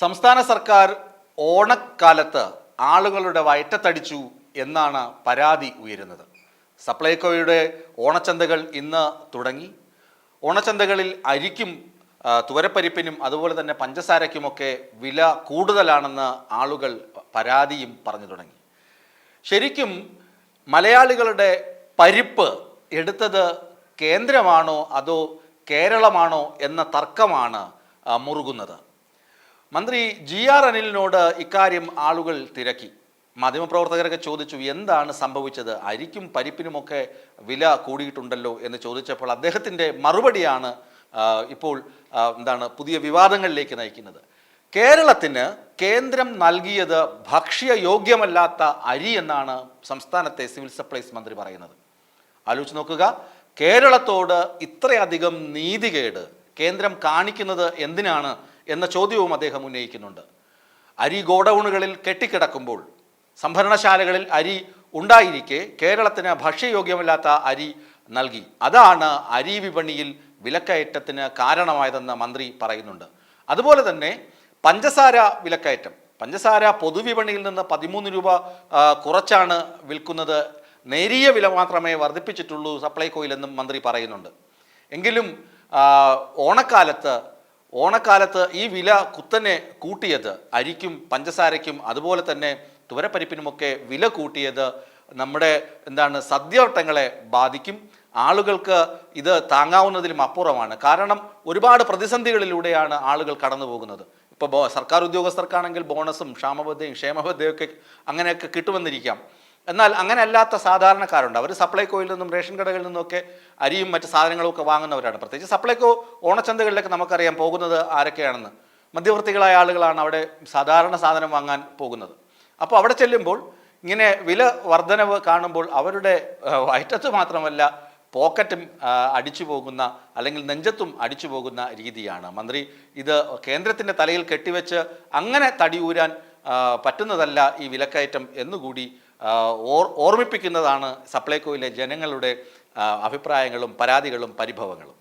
സംസ്ഥാന സർക്കാർ ഓണക്കാലത്ത് ആളുകളുടെ വയറ്റത്തടിച്ചു എന്നാണ് പരാതി ഉയരുന്നത്. സപ്ലൈകോയുടെ ഓണച്ചന്തകൾ ഇന്ന് തുടങ്ങി. ഓണച്ചന്തകളിൽ അരിക്കും തുവരപ്പരിപ്പിനും അതുപോലെ തന്നെ പഞ്ചസാരയ്ക്കുമൊക്കെ വില കൂടുതലാണെന്ന് ആളുകൾ പരാതിയും പറഞ്ഞു തുടങ്ങി. ശരിക്കും മലയാളികളുടെ പരിപ്പ് എടുത്തത് കേന്ദ്രമാണോ അതോ കേരളമാണോ എന്ന തർക്കമാണ് മുറുകുന്നത്. മന്ത്രി GR അനിലിനോട് ഇക്കാര്യം ആളുകൾ തിരക്കി. മാധ്യമപ്രവർത്തകരൊക്കെ ചോദിച്ചു, എന്താണ് സംഭവിച്ചത്, അരിക്കും പരിപ്പിനുമൊക്കെ വില കൂടിയിട്ടുണ്ടല്ലോ എന്ന് ചോദിച്ചപ്പോൾ അദ്ദേഹത്തിൻ്റെ മറുപടിയാണ് ഇപ്പോൾ പുതിയ വിവാദങ്ങളിലേക്ക് നയിക്കുന്നത്. കേരളത്തിന് കേന്ദ്രം നൽകിയത് ഭക്ഷ്യയോഗ്യമല്ലാത്ത അരി എന്നാണ് സംസ്ഥാനത്തെ സിവിൽ സപ്ലൈസ് മന്ത്രി പറയുന്നത്. ആലോചിച്ച് നോക്കുക, കേരളത്തോട് ഇത്രയധികം നീതികേട് കേന്ദ്രം കാണിക്കുന്നത് എന്തിനാണ് എന്ന ചോദ്യവും അദ്ദേഹം ഉന്നയിക്കുന്നുണ്ട്. അരി ഗോഡൌണുകളിൽ കെട്ടിക്കിടക്കുമ്പോൾ സംഭരണശാലകളിൽ അരി ഉണ്ടായിരിക്കെ കേരളത്തിന് ഭക്ഷ്യയോഗ്യമല്ലാത്ത അരി നൽകി. അതാണ് അരി വിപണിയിൽ വിലക്കയറ്റത്തിന് കാരണമായതെന്ന് മന്ത്രി പറയുന്നുണ്ട്. അതുപോലെ തന്നെ പഞ്ചസാര വിലക്കയറ്റം, പഞ്ചസാര പൊതുവിപണിയിൽ നിന്ന് 13 രൂപ കുറച്ചാണ് വിൽക്കുന്നത്, നേരിയ വില മാത്രമേ വർദ്ധിപ്പിച്ചിട്ടുള്ളൂ സപ്ലൈകോയിലെന്നും മന്ത്രി പറയുന്നുണ്ട്. എങ്കിലും ഓണക്കാലത്ത് ഈ വില കുത്തനെ കൂട്ടിയത്, അരിക്കും പഞ്ചസാരയ്ക്കും അതുപോലെ തന്നെ തുവരപ്പരിപ്പിനുമൊക്കെ വില കൂട്ടിയത് നമ്മുടെ സദ്യവട്ടങ്ങളെ ബാധിക്കും. ആളുകൾക്ക് ഇത് താങ്ങാവുന്നതിലും അപ്പുറമാണ്. കാരണം ഒരുപാട് പ്രതിസന്ധികളിലൂടെയാണ് ആളുകൾ കടന്നു പോകുന്നത്. ഇപ്പോൾ സർക്കാർ ഉദ്യോഗസ്ഥർക്കാണെങ്കിൽ ബോണസും ക്ഷേമബദ്ധയൊക്കെ അങ്ങനെയൊക്കെ കിട്ടുമെന്നിരിക്കാം. എന്നാൽ അങ്ങനെ അല്ലാത്ത സാധാരണക്കാരുണ്ട്. അവർ സപ്ലൈകോയിൽ നിന്നും റേഷൻ കടകളിൽ നിന്നുമൊക്കെ അരിയും മറ്റ് സാധനങ്ങളൊക്കെ വാങ്ങുന്നവരാണ്. പ്രത്യേകിച്ച് സപ്ലൈകോ ഓണച്ചന്തകളിലേക്ക് നമുക്കറിയാം പോകുന്നത് ആരൊക്കെയാണെന്ന്. മധ്യവർത്തികളായ ആളുകളാണ് അവിടെ സാധാരണ സാധനം വാങ്ങാൻ പോകുന്നത്. അപ്പോൾ അവിടെ ചെല്ലുമ്പോൾ ഇങ്ങനെ വില വർധനവ് കാണുമ്പോൾ അവരുടെ വയറ്റത്ത് മാത്രമല്ല പോക്കറ്റും അടിച്ചു പോകുന്ന, അല്ലെങ്കിൽ നെഞ്ചത്തും അടിച്ചു പോകുന്ന രീതിയാണ്. മന്ത്രി ഇത് കേന്ദ്രത്തിൻ്റെ തലയിൽ കെട്ടിവെച്ച് അങ്ങനെ തടിയൂരാൻ പറ്റുന്നതല്ല ഈ വിലക്കയറ്റം എന്നുകൂടി ഓർമ്മിപ്പിക്കുന്നതാണ് സപ്ലൈകോയിലെ ജനങ്ങളുടെ അഭിപ്രായങ്ങളും പരാതികളും പരിഭവങ്ങളും.